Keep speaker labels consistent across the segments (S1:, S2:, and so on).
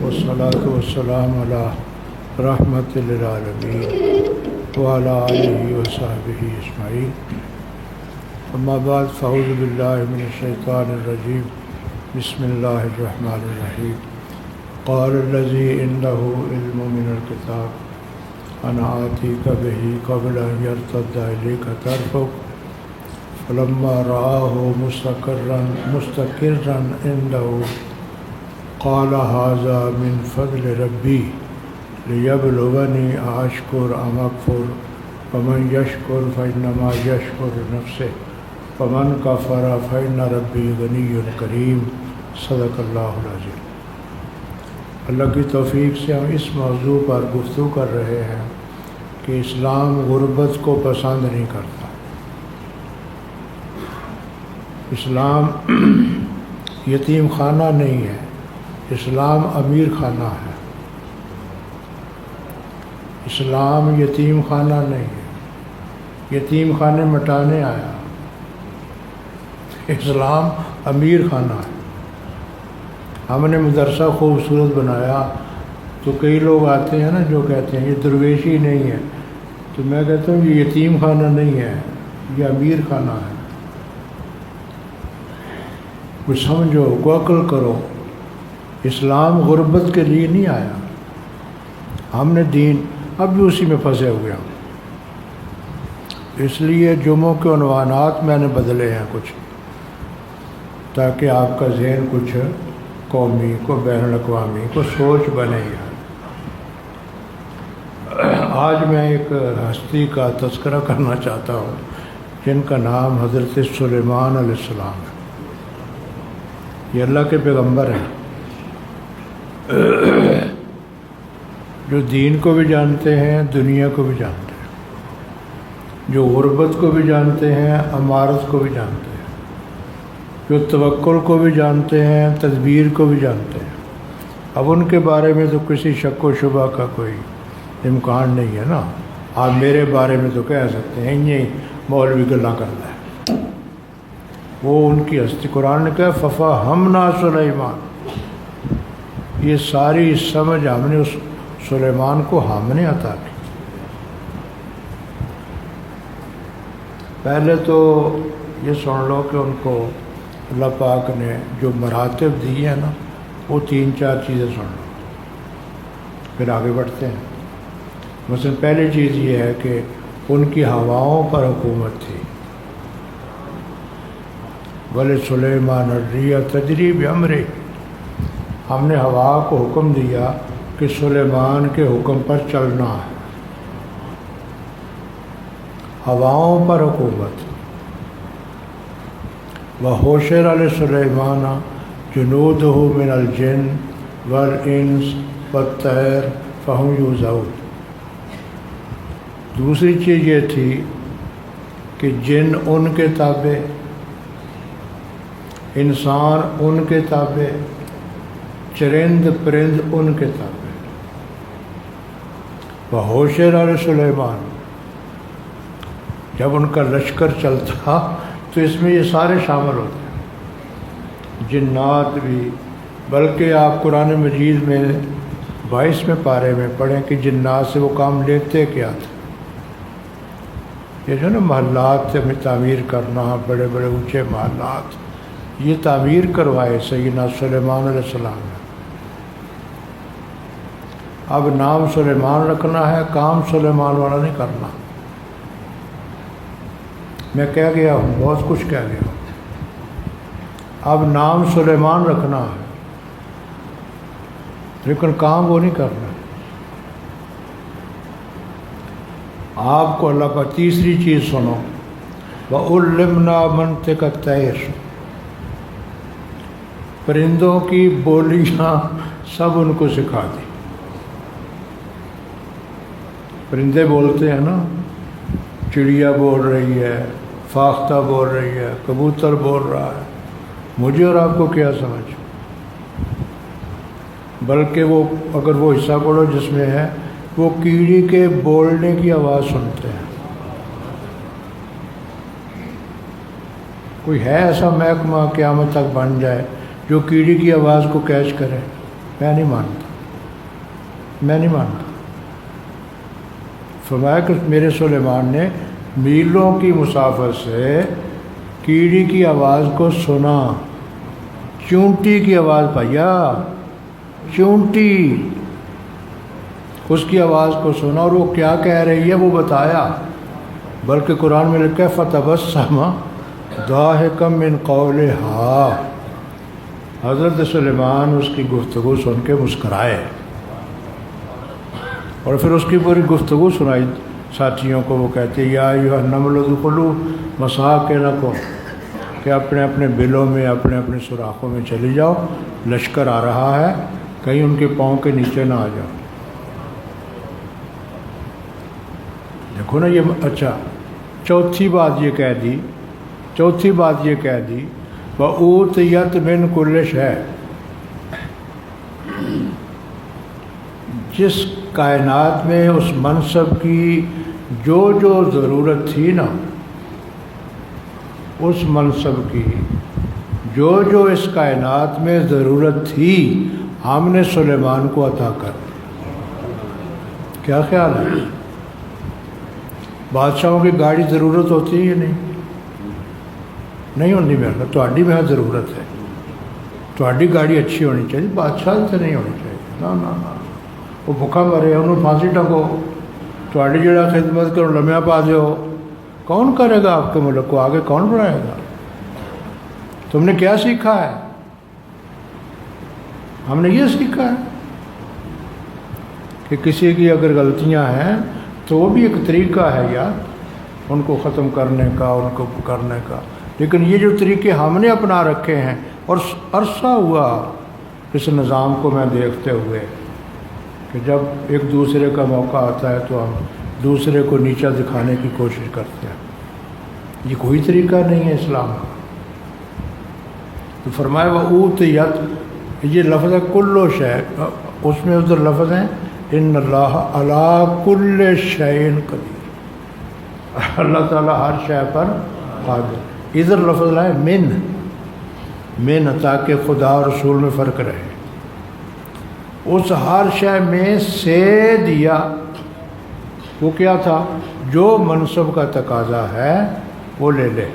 S1: والصلاة والسلام علی رحمۃ للعالمین وعلی آلہ وصحبہ اجمعین۔ اما بعد فاعوذ باللہ من الشیطان الرجیم بسم اللہ الرحمن الرحیم۔ قال الذی عنده علم من الکتاب انا آتیک بہ قبل ان یرتد الیک طرفک فلما رآہ مستقرا عنده قال هذا من فضل ربی لیبلونی اشکر ام اکفر فمن یشکر فانما یشکر لنفسہ فمن کفر فإن ربی غنی کریم۔ صدق اللہ العظیم۔ اللہ کی توفیق سے ہم اس موضوع پر گفتگو کر رہے ہیں کہ اسلام غربت کو پسند نہیں کرتا۔ اسلام یتیم خانہ نہیں ہے، اسلام امیر خانہ ہے۔ اسلام یتیم خانہ نہیں ہے، یتیم خانے مٹانے آیا۔ اسلام امیر خانہ ہے۔ ہم نے مدرسہ خوبصورت بنایا تو کئی لوگ آتے ہیں نا جو کہتے ہیں یہ درویشی نہیں ہے، تو میں کہتا ہوں یہ یتیم خانہ نہیں ہے، یہ امیر خانہ ہے۔ کچھ سمجھو، کو عقل کرو۔ اسلام غربت کے لیے نہیں آیا۔ ہم نے دین اب بھی اسی میں پھنسے ہوئے ہیں، اس لیے جمعوں کے عنوانات میں نے بدلے ہیں کچھ، تاکہ آپ کا ذہن کچھ قومی کو بین الاقوامی کو سوچ بنے گا۔ آج میں ایک ہستی کا تذکرہ کرنا چاہتا ہوں جن کا نام حضرت سلیمان علیہ السلام ہے۔ یہ اللہ کے پیغمبر ہیں جو دین کو بھی جانتے ہیں، دنیا کو بھی جانتے ہیں، جو غربت کو بھی جانتے ہیں، امارت کو بھی جانتے ہیں، جو توکل کو بھی جانتے ہیں، تدبیر کو بھی جانتے ہیں۔ اب ان کے بارے میں تو کسی شک و شبہ کا کوئی امکان نہیں ہے نا۔ آپ میرے بارے میں تو کہہ سکتے ہیں یہ مولوی گلاں کرتا ہے، وہ ان کی ہستی۔ قرآن نے کہا فَفَهَمْنَا سُلَيْمَانَ، یہ ساری سمجھ ہم نے اس سلیمان کو ہم نے عطا کی۔ پہلے تو یہ سن لو کہ ان کو اللہ پاک نے جو مراتب دی ہیں نا، وہ 3-4 چیزیں سن لو، پھر آگے بڑھتے ہیں۔ مثلا پہلی چیز یہ ہے کہ ان کی ہواؤں پر حکومت تھی۔ وَلِسُلَيْمَانَ الرِّيحَ تَجْرِي بِأَمْرِهِ، ہم نے ہوا کو حکم دیا کہ سلیمان کے حکم پر چلنا ہے۔ ہواؤں پر حکومت۔ وَحُشِرَ لِسُلَيْمَانَ جُنُودُهُ مِنَ الْجِنِّ وَالْإِنسِ وَالطَّيْرِ فَهُمْ يُوزَعُونَ۔ دوسری چیز یہ تھی کہ جن ان کے تابع، انسان ان کے تابع، چرند پرند ان کے تابع۔ وَحُشِرَ لِسُلَيْمَانَ، جب ان کا لشکر چلتا تو اس میں یہ سارے شامل ہوتے ہیں، جنات بھی۔ بلکہ آپ قرآن مجید میں 22ویں پارے میں پڑھیں کہ جنات سے وہ کام لیتے کیا تھے۔ یہ جو نا محلات میں تعمیر کرنا، بڑے بڑے اونچے محلات، یہ تعمیر کروائے سیدنا سلیمان علیہ السلام نے۔ اب نام سلیمان رکھنا ہے، کام سلیمان والا نہیں کرنا۔ میں کہہ گیا ہوں، بہت کچھ کہہ گیا ہوں۔ اب نام سلیمان رکھنا ہے لیکن کام وہ نہیں کرنا۔ آپ کو اللہ کا تیسری چیز سنو، وَعُلِّمْنَا مَنطِقَ الطَّيْرِ، پرندوں کی بولیاں سب ان کو سکھا دی۔ پرندے بولتے ہیں نا، چڑیا بول رہی ہے، فاختہ بول رہی ہے، کبوتر بول رہا ہے، مجھے اور آپ کو کیا سمجھ۔ بلکہ وہ اگر وہ حصہ پڑھو جس میں ہے، وہ کیڑی کے بولنے کی آواز سنتے ہیں۔ کوئی ہے ایسا محکمہ قیامت تک بن جائے جو کیڑی کی آواز کو کیچ کرے؟ میں نہیں مانتا۔ میں نہیں مانتا۔ فرمایا کہ میرے سلیمان نے میلوں کی مسافت سے کیڑی کی آواز کو سنا، چونٹی کی آواز پایا، چونٹی اس کی آواز کو سنا، اور وہ کیا کہہ رہی ہے وہ بتایا، بلکہ قرآن میں لکھا ہے فَتَبَسَّمَ ضَاحِكًا مِّن قَوْلِهَا، حضرت سلیمان اس کی گفتگو سن کے مسکرائے، اور پھر اس کی پوری گفتگو سنائی ساتھیوں کو۔ وہ کہتے یا ایھا النمل ادخلوا مساکنکم، کہ اپنے اپنے بلوں میں، اپنے اپنے سوراخوں میں چلی جاؤ، لشکر آ رہا ہے، کہیں ان کے پاؤں کے نیچے نہ آ جاؤ۔ دیکھو نا یہ اچھا، چوتھی بات یہ کہہ دی وَأُوتِيَتْ مِن كُلِّ شَيْءٍ، جس کائنات میں اس منصب کی جو ضرورت تھی نا، اس منصب کی جو اس کائنات میں ضرورت تھی، ہم نے سلیمان کو عطا کر دی۔ کیا خیال ہے؟ بادشاہوں کی گاڑی ضرورت ہوتی ہے یا نہیں ہوتی؟ میرا تہاڈی میں ضرورت ہے، تہاڈی گاڑی اچھی ہونی چاہیے، بادشاہ سے نہیں ہونی چاہیے۔ نا وہ بھوکا مرے، انہوں پھانسی ٹنگو، تہاڈی جڑا خدمت کرو لمحہ پا دیو، کون کرے گا آپ کے ملک کو آگے؟ کون بڑھائے گا؟ تم نے کیا سیکھا ہے؟ ہم نے یہ سیکھا ہے کہ کسی کی اگر غلطیاں ہیں تو وہ بھی ایک طریقہ ہے یار، ان کو ختم کرنے کا، ان کو کرنے کا، لیکن یہ جو طریقے ہم نے اپنا رکھے ہیں، اور عرصہ ہوا اس نظام کو میں دیکھتے ہوئے کہ جب ایک دوسرے کا موقع آتا ہے تو ہم دوسرے کو نیچا دکھانے کی کوشش کرتے ہیں، یہ کوئی طریقہ نہیں ہے اسلام کا۔ تو فرمایا وَأُوتِيَتْ، یہ لفظ ہے کل شے، اس میں ادھر لفظ ہیں ان اللہ علی کل شیء قدیر، اللہ تعالیٰ ہر شے پر قادر۔ ادھر لفظ لائے من، تاکہ خدا اور رسول میں فرق رہے۔ اس ہر شے میں سے دیا، وہ کیا تھا؟ جو منصب کا تقاضا ہے وہ لے لے،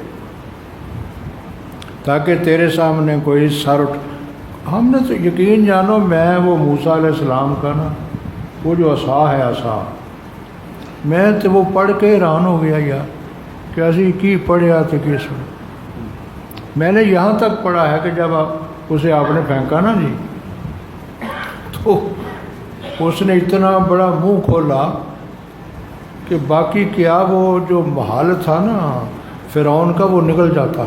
S1: تاکہ تیرے سامنے کوئی سر اٹھ۔ ہم نے تو یقین جانو، میں وہ موسیٰ علیہ السلام کا نا وہ جو عصا ہے، عصا، میں تو وہ پڑھ کے حیران ہو گیا یار کہ اسی کی پڑھیا تو کی سن۔ میں نے یہاں تک پڑھا ہے کہ جب اسے آپ نے پھینکا نا جی، تو اس نے اتنا بڑا منہ کھولا کہ باقی کیا وہ جو محال تھا نا فرعون کا، وہ نکل جاتا،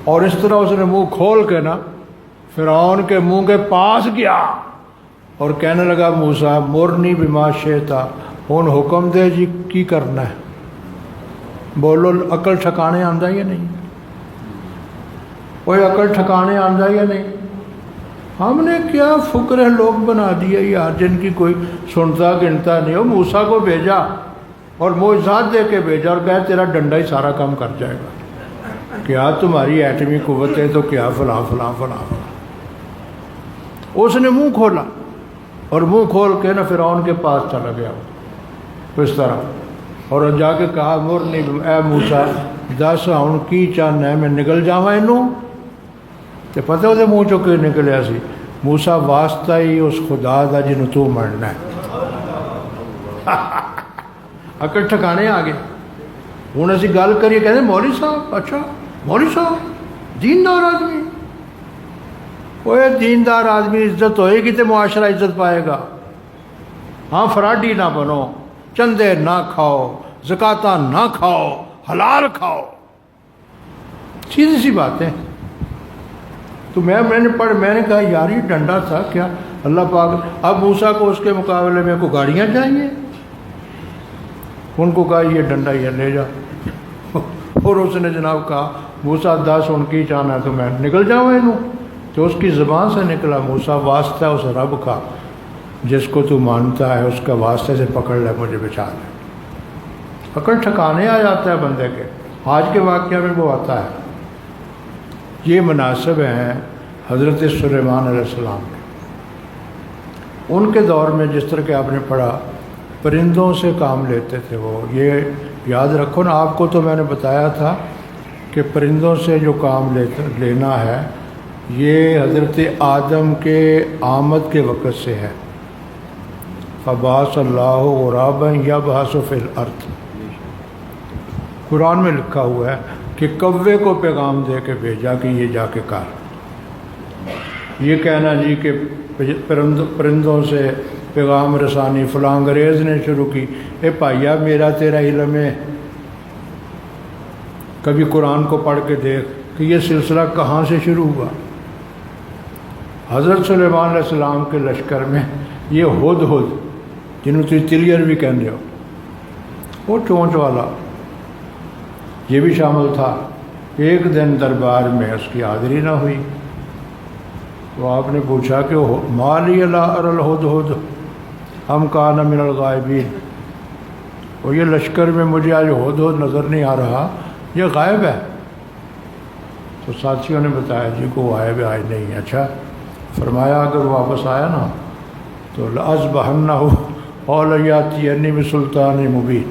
S1: اور اس طرح اس نے منہ کھول کے نا فرعون کے منہ کے پاس گیا اور کہنے لگا موسیٰ مرنی بما شئتا، ہن حکم دے جی کی کرنا ہے، بولو عقل ٹھکانے آندا یا نہیں؟ کوئی عقل ٹھکانے آندا یا نہیں؟ ہم نے کیا فقرے لوگ بنا دیا یار، جن کی کوئی سنتا گنتا نہیں ہو۔ موسیٰ کو بھیجا اور معجزات دے کے بھیجا اور کہا تیرا ڈنڈا ہی سارا کام کر جائے گا، کیا تمہاری ایٹمی قوت ہے تو کیا فلاں فلاں فلاں فلاں۔ اس نے منہ کھولا اور منہ کھول کے نا فرعون کے پاس چلا گیا اس طرح، اور جا کے کہا مرنی اے موسیٰ دس ہن کی چاہنا ہے، میں نکل جاواں اینوں؟ تے پتہ وہ منہ چو کے نکلیا سی، موسیٰ واسطہ ہی اس خدا دا جنوں تو مرنا ہے۔ عقل ٹھکانے آ گئے۔ ہوں اسی گل کریے، کہتے مولوی صاحب، اچھا مولوی صاحب دیندار آدمی، وہ دیندار آدمی عزت ہوئے گی تو معاشرہ عزت پائے گا۔ ہاں فراڈی نہ بنو، چندے نہ کھاؤ، زکاتہ نہ کھاؤ، حلال کھاؤ، سیدھی سی بات ہے۔ تو میں نے کہا یار یہ ڈنڈا تھا کیا؟ اللہ پاک اب موسیٰ کو اس کے مقابلے میں کو گاڑیاں چاہیے، ان کو کہا یہ ڈنڈا یہ لے جا، اور اس نے جناب کہا موسیٰ دس ان کی چاہنا ہے تو میں نکل جاؤں اینوں، تو اس کی زبان سے نکلا موسیٰ واسطہ اس رب کا جس کو تو مانتا ہے، اس کا واسطے سے پکڑ لے، مجھے بچا لے۔ پکڑ ٹھکانے آ جاتا ہے بندے کے۔ آج کے واقعہ میں وہ آتا ہے۔ یہ مناسب ہیں حضرت سلیمان علیہ السلام کے، ان کے دور میں جس طرح کہ آپ نے پڑھا پرندوں سے کام لیتے تھے وہ. یہ یاد رکھو نا، آپ کو تو میں نے بتایا تھا کہ پرندوں سے جو کام لینا ہے یہ حضرت آدم کے آمد کے وقت سے ہے. فبعث اللہ غرابا یبحث فی الارض، قرآن میں لکھا ہوا ہے کہ کوے کو پیغام دے کے بھیجا کہ یہ جا کے کر. یہ کہنا جی کہ پرندوں سے پیغام رسانی فلاں انگریز نے شروع کی، اے بھائیا میرا تیرا علم ہے، کبھی قرآن کو پڑھ کے دیکھ کہ یہ سلسلہ کہاں سے شروع ہوا. حضرت سلیمان علیہ السلام کے لشکر میں یہ ہدہد جنہوں تھی تلیئر بھی کہنے ہو، وہ چونچ والا یہ بھی شامل تھا. ایک دن دربار میں اس کی حاضری نہ ہوئی. تو آپ نے پوچھا کہ ما لی لا اری الہدہد ام کان من الغائبین، اور یہ لشکر میں مجھے آج ہدہد نظر نہیں آ رہا، یہ غائب ہے. تو ساتھیوں نے بتایا جی کو غائب ہے، آج نہیں. اچھا، فرمایا اگر واپس آیا نا تو لأذبحنہ اور لیأتینی بسلطان مبین،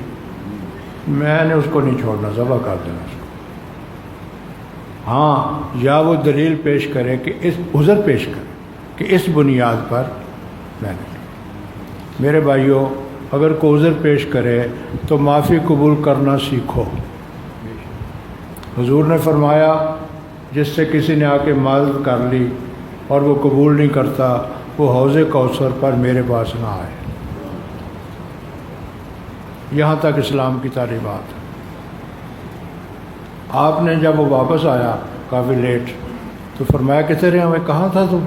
S1: میں نے اس کو نہیں چھوڑنا، ذبح کر دینا اس کو. ہاں، یا وہ دلیل پیش کرے کہ اس عذر پیش کرے کہ اس بنیاد پر میں نے. میرے بھائیوں، اگر کوئی عذر پیش کرے تو معافی قبول کرنا سیکھو. حضور نے فرمایا جس سے کسی نے آ کے مدد کر لی اور وہ قبول نہیں کرتا، وہ حوض کوثر پر میرے پاس نہ آئے. یہاں تک اسلام کی تعلیمات. آپ نے جب وہ واپس آیا کافی لیٹ تو فرمایا کتنے رہے ہمیں، کہاں تھا تم؟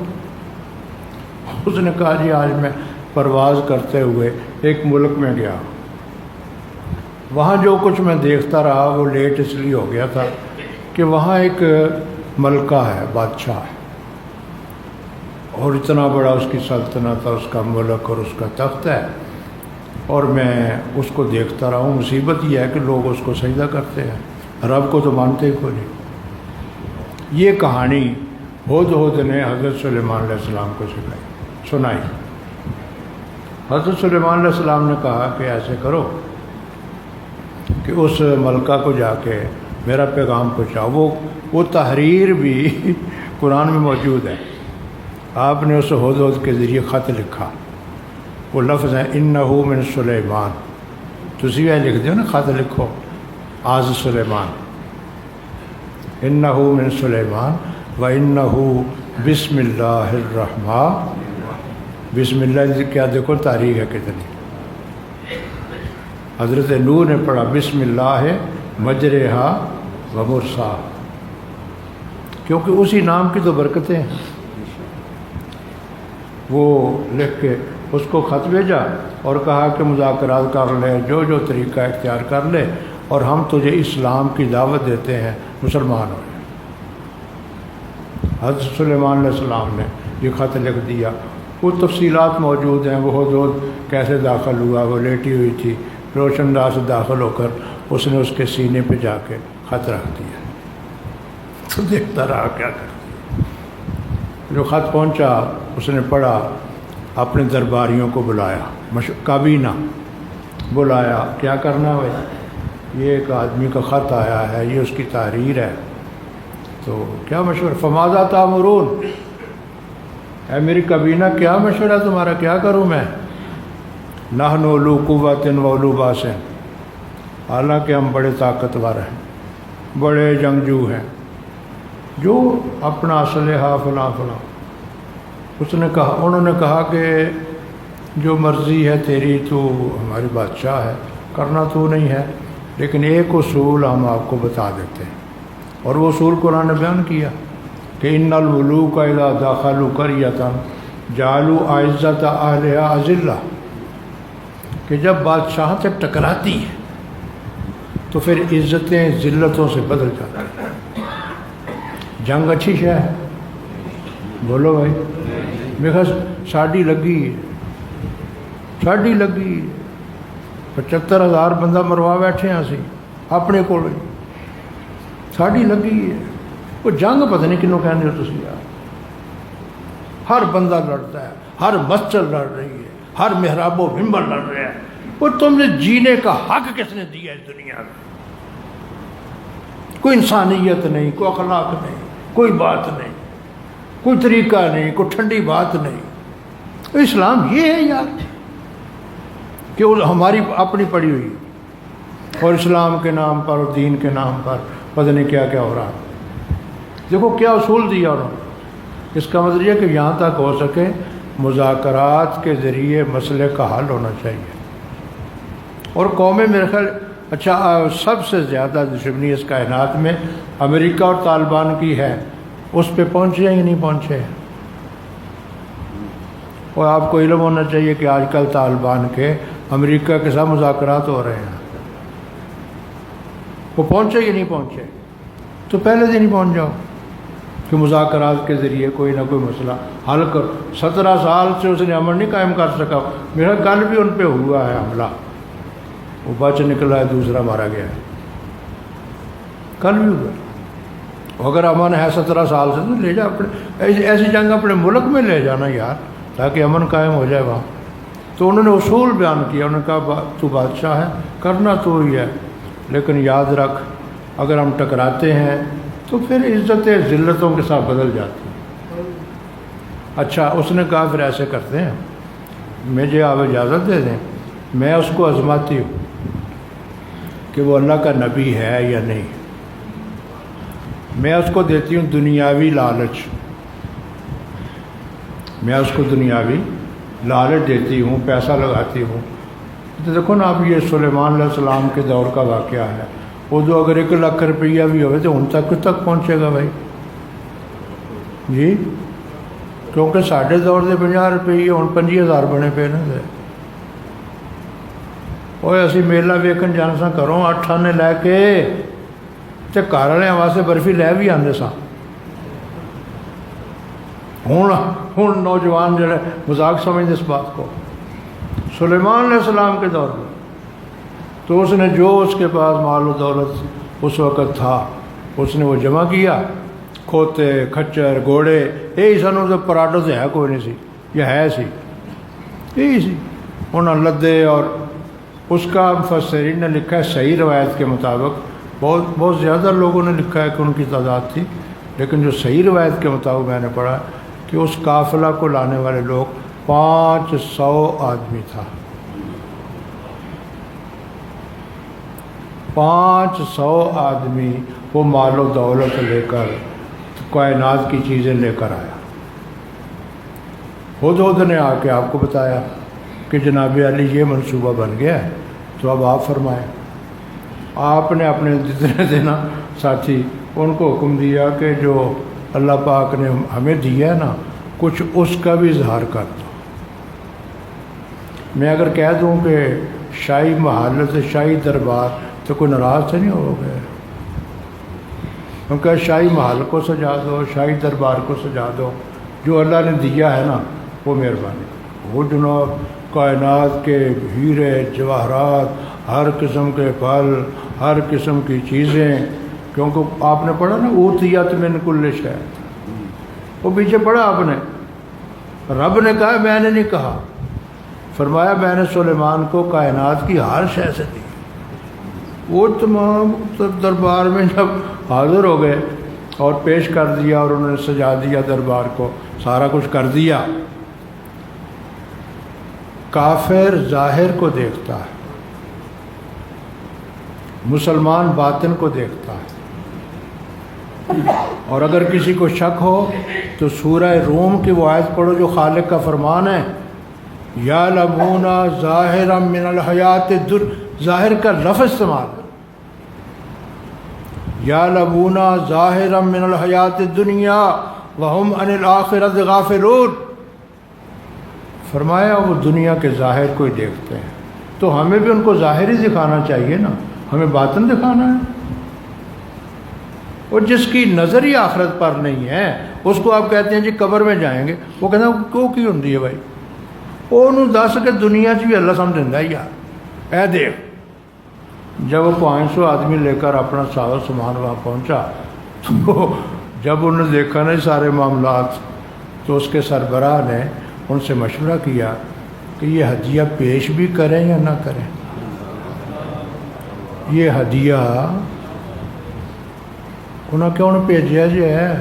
S1: اس نے کہا جی آج میں پرواز کرتے ہوئے ایک ملک میں گیا، وہاں جو کچھ میں دیکھتا رہا وہ لیٹ اس لیے ہو گیا تھا کہ وہاں ایک ملکہ ہے، بادشاہ ہے، اور اتنا بڑا اس کی سلطنت ہے، اس کا ملک اور اس کا تخت ہے، اور میں اس کو دیکھتا رہا ہوں. مصیبت یہ ہے کہ لوگ اس کو سجدہ کرتے ہیں، رب کو تو مانتے ہی کوئی نہیں. یہ کہانی ہدہد نے حضرت سلیمان علیہ السلام کو سنائی. حضرت سلیمان علیہ السلام نے کہا کہ ایسے کرو کہ اس ملکہ کو جا کے میرا پیغام پہنچاؤ. وہ تحریر بھی قرآن میں موجود ہے. آپ نے اس ہدہد کے ذریعے خط لکھا. وہ لفظ ہیں انہ من سلیمان. تسی یہ لکھ دیو نا، خط لکھو آز سلیمان، انہ من سلیمان و انہ بسم اللہ الرحمن. بسم اللہ کیا دیکھو تاریخ ہے کتنی. حضرت نوح نے پڑھا بسم اللہ مجرہا و مرساہا، کیونکہ اسی نام کی تو برکتیں ہیں. وہ لکھ کے اس کو خط بھیجا اور کہا کہ مذاکرات کر لے، جو جو طریقہ اختیار کر لے، اور ہم تجھے اسلام کی دعوت دیتے ہیں، مسلمان ہو جائے. حضرت سلیمان علیہ السلام نے یہ خط لکھ دیا. وہ تفصیلات موجود ہیں، وہ ہدہد کیسے داخل ہوا، وہ لیٹی ہوئی تھی، روشن راہ سے داخل ہو کر اس نے اس کے سینے پہ جا کے خط رکھ دیا. تو دیکھتا رہا کیا کرتی. جو خط پہنچا اس نے پڑھا، اپنے درباریوں کو بلایا، کابینہ بلایا. کیا کرنا ہے بھائی، یہ ایک آدمی کا خط آیا ہے، یہ اس کی تحریر ہے، تو کیا مشورہ؟ فماذا تأمرون، اے میری کابینہ کیا مشورہ تمہارا، کیا کروں میں؟ نحن اولو قوت و اولو باس، حالانکہ ہم بڑے طاقتور ہیں، بڑے جنگجو ہیں، جو اپنا اسلحہ فلاں فلاں. اس نے کہا، انہوں نے کہا کہ جو مرضی ہے تیری، تو ہماری بادشاہ ہے، کرنا تو نہیں ہے، لیکن ایک اصول ہم آپ کو بتا دیتے ہیں. اور وہ اصول قرآن نے بیان کیا کہ ان الملوک اذا دخلوا قریۃ جعلوا اعزۃ اہلھا اذلہ، کہ جب بادشاہ سے ٹکراتی ہے تو پھر عزتیں ذلتوں سے بدل جاتی ہیں. جنگ اچھی شے ہے، بولو بھائی. میرا ساڑی لگی، ساڑی لگی 75,000 بندہ مروا بیٹھے ہیں اسی اپنے کول، ساڑی لگی ہے. وہ جنگ پتہ نہیں کنوں کہنے ہو تسی یار. ہر بندہ لڑتا ہے، ہر مسجد لڑ رہی ہے، ہر محراب و ممبر لڑ رہا ہے۔ وہ تم نے جینے کا حق کس نے دیا اس دنیا میں؟ کوئی انسانیت نہیں، کوئی اخلاق نہیں، کوئی بات نہیں، کوئی طریقہ نہیں، کوئی ٹھنڈی بات نہیں۔ اسلام یہ ہے یار کہ وہ ہماری اپنی پڑی ہوئی، اور اسلام کے نام پر اور دین کے نام پر پتہ نہیں کیا کیا ہو رہا۔ دیکھو کیا اصول دیا انہوں نے۔ اس کا مطلب یہ کہ یہاں تک ہو سکے مذاکرات کے ذریعے مسئلے کا حل ہونا چاہیے۔ اور قومیں میرے خیال اچھا سب سے زیادہ دشمنی اس کائنات میں امریکہ اور طالبان کی ہے، اس پہ پہنچے یا نہیں پہنچے؟ اور آپ کو علم ہونا چاہیے کہ آج کل طالبان کے امریکہ کے ساتھ مذاکرات ہو رہے ہیں، وہ پہنچے یا نہیں پہنچے؟ تو پہلے دن ہی پہنچ جاؤ کہ مذاکرات کے ذریعے کوئی نہ کوئی مسئلہ حل کر۔ 17 سال سے اس نے امن نہیں قائم کر سکا۔ میرا کل بھی ان پہ ہوا ہے حملہ، وہ بچ نکلا ہے، دوسرا مارا گیا ہے، کل بھی ہوا۔ اگر امن ہے 17 سال سے تو لے جا اپنے ایسی جنگ اپنے ملک میں لے جانا یار، تاکہ امن قائم ہو جائے وہاں۔ تو انہوں نے اصول بیان کیا، انہوں نے کہا تو بادشاہ ہے، کرنا تو ہی ہے، لیکن یاد رکھ اگر ہم ٹکراتے ہیں تو پھر عزتیں ذلتوں کے ساتھ بدل جاتی ہیں۔ اچھا اس نے کہا پھر ایسے کرتے ہیں، مجھے آپ اجازت دے دیں، میں اس کو آزماتی ہوں کہ وہ اللہ کا نبی ہے یا نہیں۔ میں اس کو دیتی ہوں دنیاوی لالچ، میں اس کو دنیاوی لالچ دیتی ہوں، پیسہ لگاتی ہوں۔ تو دیکھو نا اب یہ سلیمان علیہ السلام کے دور کا واقعہ ہے، وہ جو اگر 1 لاکھ روپیہ بھی ہوئے تو ان تک پہنچے گا بھائی جی، کیونکہ ساڈے دور سے 50 روپیے ہوں 25,000 بنے پے نا۔ وہ اسی میلہ ویکن جان سا کروں 8 آنے لے کے تے گھر والے واسطے برفی لے بھی آتے سا۔ ہوں نوجوان جڑے مذاق سمجھتے اس بات کو۔ سلیمان علیہ السلام کے دور میں تو اس نے جو اس کے پاس مال و دولت اس وقت تھا اس نے وہ جمع کیا، کھوتے کھچر گھوڑے یہی سن، تو پراڈو سے ہے کوئی نہیں سی، یہ ہے سی یہی سی انہوں لدے۔ اور اس کا مفسرین نے لکھا ہے صحیح روایت کے مطابق، بہت زیادہ لوگوں نے لکھا ہے کہ ان کی تعداد تھی، لیکن جو صحیح روایت کے مطابق میں نے پڑھا کہ اس قافلہ کو لانے والے لوگ 500 آدمی تھا، 500 آدمی وہ مال و دولت لے کر کائنات کی چیزیں لے کر آیا۔ ہدہد نے آ کے آپ کو بتایا کہ جناب علی یہ منصوبہ بن گیا ہے، تو اب آپ فرمائیں۔ آپ نے اپنے جتنے دینا ساتھی ان کو حکم دیا کہ جو اللہ پاک نے ہمیں دیا ہے نا کچھ اس کا بھی اظہار کر دو۔ میں اگر کہہ دوں کہ شاہی محل سے شاہی دربار تو کوئی ناراض سے نہیں ہو گئے، کیونکہ شاہی محل کو سجا دو، شاہی دربار کو سجا دو، جو اللہ نے دیا ہے نا وہ مہربانی۔ وہ جناب کائنات کے ہیرے جواہرات، ہر قسم کے پھل، ہر قسم کی چیزیں، کیونکہ آپ نے پڑھا نا اوتیت من کل شیء، وہ پیچھے پڑھا آپ نے، رب نے کہا میں نے نہیں کہا، فرمایا میں نے سلیمان کو کائنات کی ہر شے سے دی۔ وہ تمام دربار میں جب حاضر ہو گئے اور پیش کر دیا اور انہوں نے سجا دیا دربار کو، سارا کچھ کر دیا۔ کافر ظاہر کو دیکھتا ہے، مسلمان باطن کو دیکھتا ہے۔ اور اگر کسی کو شک ہو تو سورہ روم کی وہ آیت پڑھو جو خالق کا فرمان ہے، یعلمون ظاہرا من الحیات ظاہر کا لفظ استعمال، یعلمون ظاہرا من الحیات الدنیا وہم عن الآخرۃ غافلون۔ فرمایا وہ دنیا کے ظاہر کو ہی دیکھتے ہیں، تو ہمیں بھی ان کو ظاہر ہی دکھانا چاہیے نا، ہمیں باطن دکھانا ہے۔ اور جس کی نظر ہی آخرت پر نہیں ہے اس کو آپ کہتے ہیں جی قبر میں جائیں گے، وہ کہتے ہیں کیوں کی ہوں ہے بھائی، وہ انہوں دس کہ دنیا بھی اللہ سمجھ دینا یار۔ اے دیکھ جب وہ 500 آدمی لے کر اپنا سارا سامان وہاں پہنچا تو جب انہوں نے دیکھا نا سارے معاملات تو اس کے سربراہ نے ان سے مشورہ کیا کہ یہ ہدیہ پیش بھی کریں یا نہ کریں. یہ ہدیہ انہیں کیوں نے بھیجا جی ہے؟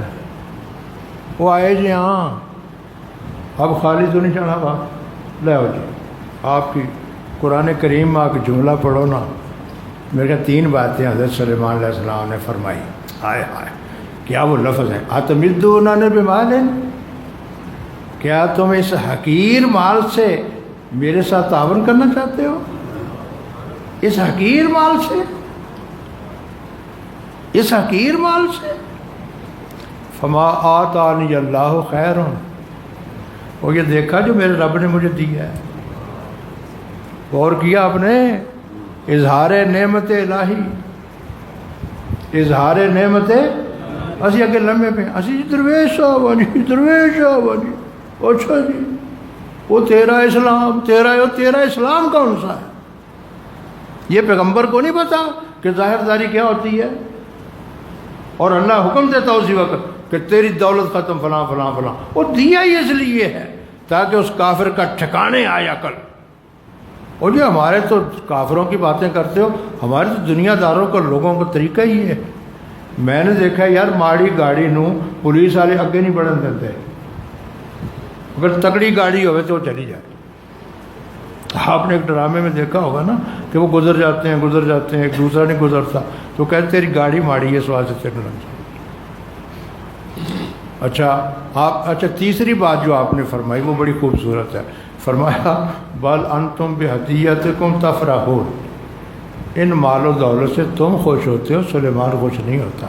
S1: وہ آئے جی ہاں، اب خالی تو نہیں جانا بات. لے جی آپ کی قرآن کریم میں آ کے جملہ پڑھو نا. میرے کہا 3 باتیں حضرت سلیمان علیہ السلام نے فرمائی. ہائے ہائے کیا وہ لفظ ہے، اتمدون بمال، کیا تم اس حقیر مال سے میرے ساتھ تعاون کرنا چاہتے ہو؟ اس حقیر مال سے، اس حقیر مال سے. فما آتانی اللہ خیر، وہ یہ دیکھا جو میرے رب نے مجھے دیا ہے. غور کیا آپ نے؟ اظہار نعمت الہی، اظہار نعمت. اسی اگے لمحے پہ اسی درویش صاحب جی، درویش صاحب جی. اچھا جی وہ تیرا اسلام، تیرا اسلام کون سا ہے؟ یہ پیغمبر کو نہیں پتا کہ ظاہر داری کیا ہوتی ہے؟ اور اللہ حکم دیتا اسی وقت کہ تیری دولت ختم فلاں فلاں فلاں. وہ دیا ہی اس لیے ہے تاکہ اس کافر کا ٹھکانے آئے عقل. اور جی ہمارے تو کافروں کی باتیں کرتے ہو، ہمارے تو دنیا داروں کا لوگوں کا طریقہ ہی ہے. میں نے دیکھا یار ماڑی گاڑی نو پولیس والے اگے نہیں بڑھن دیتے، اگر تگڑی گاڑی ہوئے تو وہ چلی جائے. آپ نے ایک ڈرامے میں دیکھا ہوگا نا کہ وہ گزر جاتے ہیں، ایک دوسرا نہیں گزرتا تو کہتے تیری گاڑی ماڑی ہے، اس واسطے تیرے لگ جائے. اچھا تیسری بات جو آپ نے فرمائی وہ بڑی خوبصورت ہے. فرمایا بل انتم بہدیتکم تفرحون، ان مال و دولت سے تم خوش ہوتے ہو، سلیمان خوش نہیں ہوتا.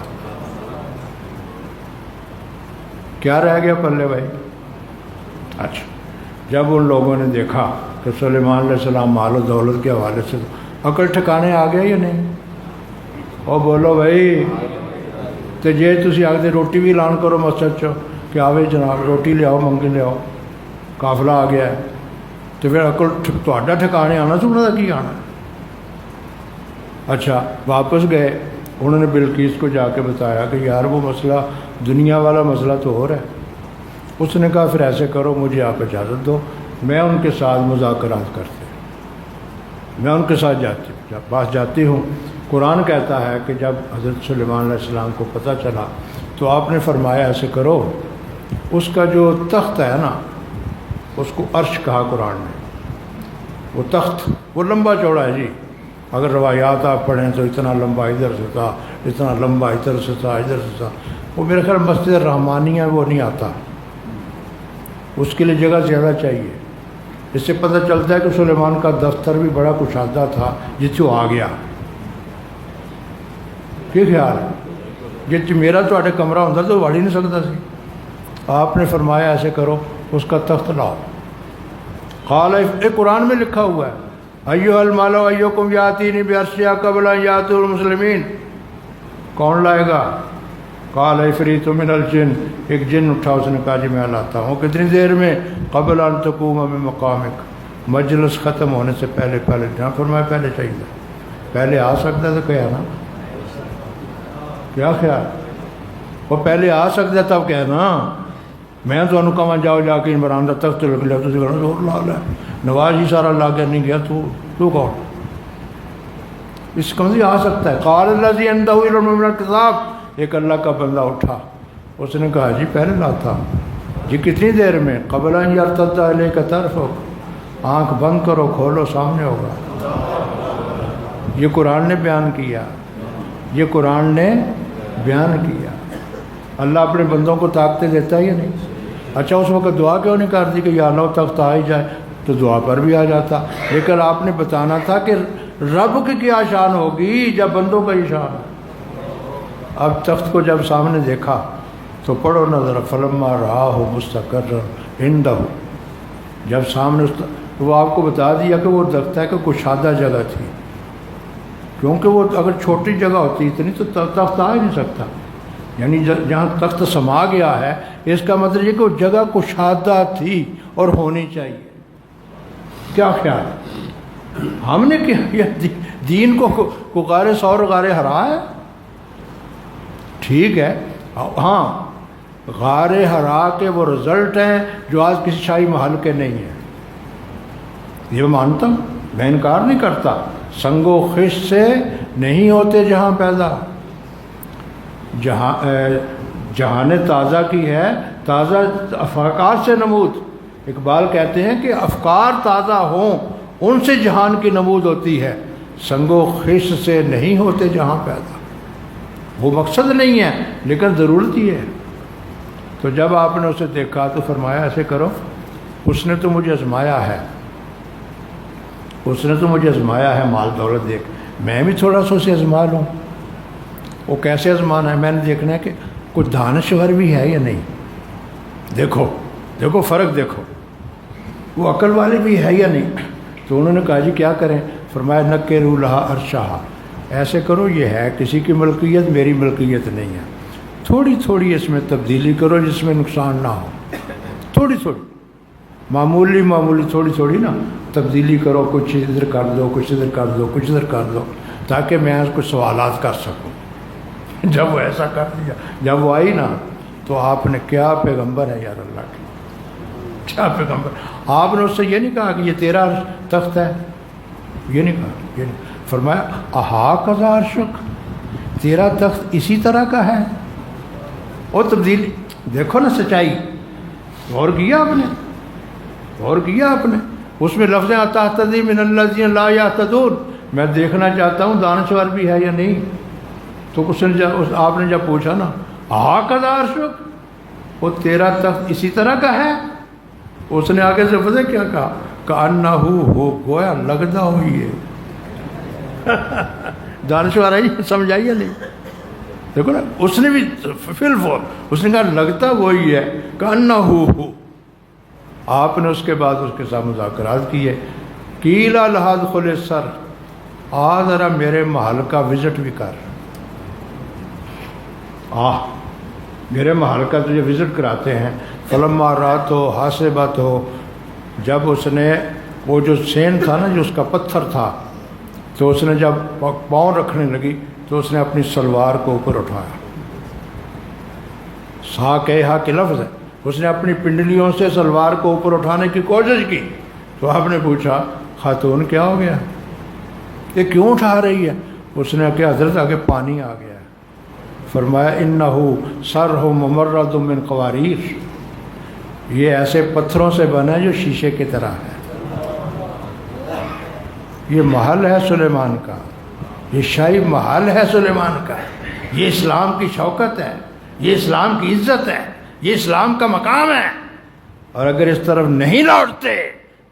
S1: کیا رہ گیا پلے بھائی؟ اچھا جب ان لوگوں نے دیکھا کہ سلیمان علیہ السلام مال و دولت کے حوالے سے عقل ٹھکانے آ گیا یا نہیں؟ اور بولو بھائی تو جے تسی آگے روٹی بھی اعلان کرو مسجد چو کہ آوے جناب روٹی لے آؤ، منگی لے آؤ، قافلہ آ گیا ہے، تو پھر عقل تہاڈا ٹھکانے آنا تو انہوں نے کی آنا. اچھا واپس گئے، انہوں نے بلقیس کو جا کے بتایا کہ یار وہ مسئلہ دنیا والا مسئلہ تو ہو رہا ہے. اس نے کہا پھر ایسے کرو، مجھے آپ اجازت دو، میں ان کے ساتھ مذاکرات کرتے، میں ان کے ساتھ جاتی ہوں. قرآن کہتا ہے کہ جب حضرت سلیمان علیہ السلام کو پتہ چلا تو آپ نے فرمایا ایسے کرو، اس کا جو تخت ہے نا اس کو عرش کہا قرآن نے. وہ تخت وہ لمبا چوڑا ہے جی، اگر روایات آپ پڑھیں تو اتنا لمبا ادھر سے تھا، اتنا لمبا ادھر سے تھا، ادھر سے تھا. وہ میرے خیال مسجد الرحمانیہ وہ نہیں آتا، اس کے لیے جگہ زیادہ چاہیے. اس سے پتہ چلتا ہے کہ سلیمان کا دفتر بھی بڑا کشادہ تھا جس وہ آ گیا. کی خیال ہے جی میرا تو کمرہ ہوتا تو وڑ ہی نہیں سکتا سی. آپ نے فرمایا ایسے کرو، اس کا تخت لاؤ. قال ایک قرآن میں لکھا ہوا ہے ایھا المال ایکم یاتینی بعرشھا قبل ان یاتوا المسلمین. کون لائے گا؟ قال عفریت من الجن، ایک جن اٹھا، اس نے کہا جی میں لاتا ہوں. کتنی دیر میں؟ قبل ان تقوم من مقامک، مجلس ختم ہونے سے پہلے. جہاں فرمایا پہلے چاہیے، پہلے آ سکتا تو کہنا. کیا خیال؟ وہ پہلے آ سکتا تب کہنا. میں تو انہوں کہاں جاؤ جا کے عمران کا تخت لگ لیا تو زور لا لیا، نواز ہی سارا لا کے نہیں گیا تو کون؟ اس کا مطلب آ سکتا ہے. قال الذی عنده علم من الکتاب، ایک اللہ کا بندہ اٹھا، اس نے کہا جی پہلے لاتا. جی کتنی دیر میں؟ قبل ان یرتد الیک طرفک، آنکھ بند کرو کھولو سامنے ہوگا. یہ قرآن نے بیان کیا، یہ قرآن نے بیان کیا. اللہ اپنے بندوں کو طاقتیں دیتا ہے یا نہیں؟ اچھا اس وقت دعا کیوں نہیں کرتی کہ یا اللہ تخت آ ہی جائے؟ تو دعا پر بھی آ جاتا. لیکن آپ نے بتانا تھا کہ رب کی کیا شان ہوگی جب بندوں کا ہی شان. اب تخت کو جب سامنے دیکھا تو پڑھو نظر فلما رآہ مستقرا عنده، جب سامنے وہ آپ کو بتا دیا کہ وہ تخت ہے کہ کشادہ جگہ تھی، کیونکہ وہ اگر چھوٹی جگہ ہوتی اتنی تو تخت آ ہی نہیں سکتا. یعنی جہاں تخت سما گیا ہے اس کا مطلب یہ کہ وہ جگہ کشادہ تھی اور ہونی چاہیے. کیا خیال؟ ہم نے کیا دین کو غارِ سور غارِ ہرا ہے؟ ٹھیک ہے ہاں، غار حرا کے وہ رزلٹ ہیں جو آج کسی شاہی محل کے نہیں ہیں. یہ میں مانتا ہوں، میں انکار نہیں کرتا. سنگ و خشت سے نہیں ہوتے جہاں پیدا، جہان تازہ کی ہے تازہ افکار سے نمود. اقبال کہتے ہیں کہ افکار تازہ ہوں ان سے جہان کی نمود ہوتی ہے، سنگ و خشت سے نہیں ہوتے جہاں پیدا. وہ مقصد نہیں ہے لیکن ضرورت ہی ہے. تو جب آپ نے اسے دیکھا تو فرمایا ایسے کرو، اس نے تو مجھے آزمایا ہے، اس نے تو مجھے آزمایا ہے مال دولت دیکھ، میں بھی تھوڑا سا اسے آزما لوں. وہ کیسے آزمانا ہے؟ میں نے دیکھنا ہے کہ کچھ دانشور بھی ہے یا نہیں. دیکھو فرق دیکھو، وہ عقل والے بھی ہے یا نہیں. تو انہوں نے کہا جی کیا کریں؟ فرمایا نکروا لہا عرشہا، ایسے کرو یہ ہے کسی کی ملکیت، میری ملکیت نہیں ہے، تھوڑی تھوڑی اس میں تبدیلی کرو جس میں نقصان نہ ہو. تھوڑی معمولی تھوڑی تھوڑی نا تبدیلی کرو، کچھ ادھر کر دو، کچھ ادھر کر دو، کچھ ادھر کر دو، تاکہ میں اس کو سوالات کر سکوں. جب وہ ایسا کر دیا، جب وہ آئی نا تو آپ نے کیا پیغمبر ہے یار اللہ کے، کیا پیغمبر. آپ نے اس سے یہ نہیں کہا کہ یہ تیرا تخت ہے، یہ نہیں کہا، یہ نہیں. فرمایا اہا کذا عرشک، تیرا تخت اسی طرح کا ہے. اور تبدیلی دیکھو نا، سچائی. غور کیا آپ نے اس میں لفظ تہتدی من الذین لا یہتدون. میں دیکھنا چاہتا ہوں دانشور بھی ہے یا نہیں. تو آپ نے جب پوچھا نا اہا کذا عرشک، وہ تیرا تخت اسی طرح کا ہے. اس نے آگے سے پتہ کیا کہا؟ کأنہ ہو، گویا لگتا ہوئی ہے. دانشور آئی سمجھ آئی یا نہیں؟ دیکھو نا، اس نے بھی فل اس نے کہا لگتا وہی ہے، کأنہ ہو. آپ نے اس کے بعد اس کے ساتھ مذاکرات کیے. قیل لہا ادخل السر، آ ذرا میرے محل کا وزٹ بھی کر، میرے محل کا تجھے وزٹ کراتے ہیں. فلما رات ہو حاسبت ہو، جب اس نے وہ جو سین تھا نا، جو اس کا پتھر تھا، تو اس نے جب پاؤں رکھنے لگی تو اس نے اپنی سلوار کو اوپر اٹھایا. سا کہا کہ لفظ ہے، اس نے اپنی پنڈلیوں سے سلوار کو اوپر اٹھانے کی کوشش کی. تو آپ نے پوچھا خاتون کیا ہو گیا، یہ کیوں اٹھا رہی ہے؟ اس نے کہا حضرت آگے پانی آ گیا. فرمایا انہو سرہ ممرد من قواریس، یہ ایسے پتھروں سے بنا ہے جو شیشے کی طرح ہے. یہ محل ہے سلیمان کا، یہ شاہی محل ہے سلیمان کا. یہ اسلام کی شوکت ہے، یہ اسلام کی عزت ہے، یہ اسلام کا مقام ہے. اور اگر اس طرف نہیں لوٹتے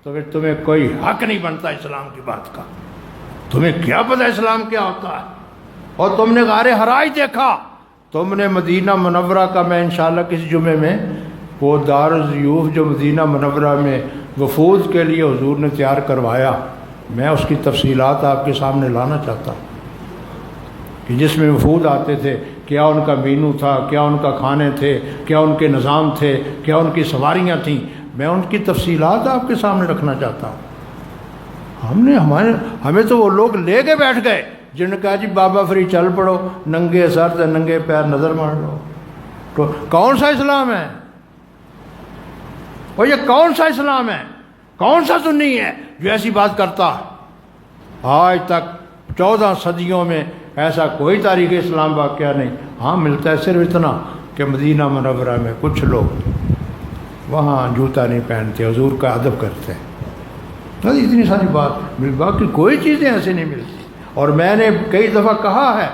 S1: تو پھر تمہیں کوئی حق نہیں بنتا اسلام کی بات کا. تمہیں کیا پتہ اسلام کیا ہوتا ہے؟ اور تم نے غار حرا ہی دیکھا، تم نے مدینہ منورہ کا، میں انشاءاللہ کسی جمعے میں وہ دار الضیوف جو مدینہ منورہ میں وفود کے لیے حضور نے تیار کروایا، میں اس کی تفصیلات آپ کے سامنے لانا چاہتا ہوں کہ جس میں وفود آتے تھے، کیا ان کا مینو تھا، کیا ان کا کھانے تھے، کیا ان کے نظام تھے، کیا ان کی سواریاں تھیں. میں ان کی تفصیلات آپ کے سامنے رکھنا چاہتا ہوں. ہمیں تو وہ لوگ لے کے بیٹھ گئے جن نے کہا جی بابا فری چل پڑو، ننگے سر ننگے پیر نظر مار لو. تو کون سا اسلام ہے؟ اور یہ کون سا اسلام ہے؟ کون سا سنی ہے جو ایسی بات کرتا؟ آج تک 14 صدیوں میں ایسا کوئی تاریخ اسلام واقعہ نہیں. ہاں ملتا ہے صرف اتنا کہ مدینہ منورہ میں کچھ لوگ وہاں جوتا نہیں پہنتے، حضور کا ادب کرتے ہیں. اتنی ساری بات، باقی کوئی چیزیں ایسے نہیں ملتی. اور میں نے کئی دفعہ کہا ہے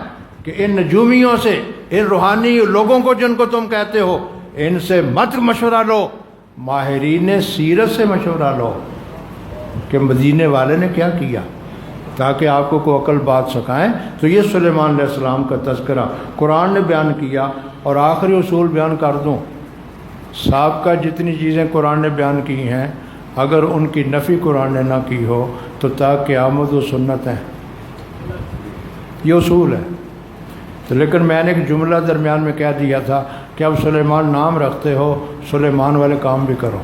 S1: کہ ان نجومیوں سے، ان روحانی لوگوں کو جن کو تم کہتے ہو، ان سے مت مشورہ لو، ماہرین سیرت سے مشورہ لو کہ مدینے والے نے کیا کیا، تاکہ آپ کو کوئی عقل بات سکھائیں. تو یہ سلیمان علیہ السلام کا تذکرہ قرآن نے بیان کیا. اور آخری اصول بیان کر دوں، سابقہ جتنی چیزیں قرآن نے بیان کی ہیں، اگر ان کی نفی قرآن نے نہ کی ہو تو تا قیامت و سنت ہیں. یہ اصول ہے. تو لیکن میں نے ایک جملہ درمیان میں کہہ دیا تھا کہ اب سلیمان نام رکھتے ہو، سلیمان والے کام بھی کرو.